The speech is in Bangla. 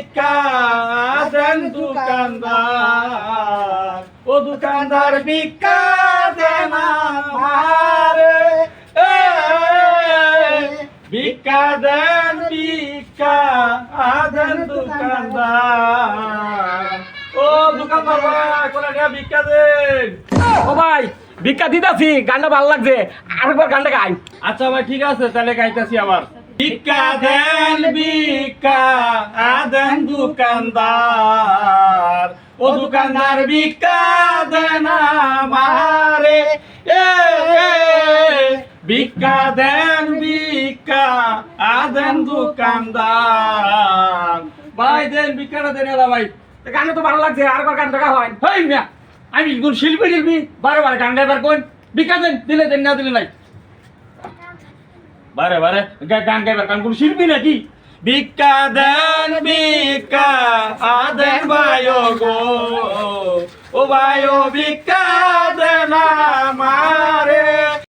ভিক্ষা দেন দোকানদার, ও দোকানদার ভিক্ষা দেন আমারে, ভিক্ষা দেন দোকানদার, ও দোকানদার ভাই কোন ভিক্ষা দেন। ও ভাই ভিক্ষা দিতাছি, গানটা ভালো লাগছে, আরেকবার গানটা গাই। আচ্ছা ভাই ঠিক আছে তাহলে গাইতেছি আবার। ভিক্ষা দেন দোকানদার, ও দোকানদার ভিক্ষা দেন আমারে, ভিক্ষা দেন দোকানদার, ভাই দেন ভিক্ষাটা দেন এলা ভাই। গানটা তো ভালো লাগছে, আরেকবার গানটা গা হয়। হেই মিয়া আমি কোন শিল্পী টিল্পি বারে বারে গান গাইবার কোন, ভিক্ষা দেন দিলে দেন না দিলে নাই, বারে বারে গান গাইবার গান কোন শিল্পী নাকি। ভিক্ষা দেন ভাইও গো, ও ভাইও ভিক্ষা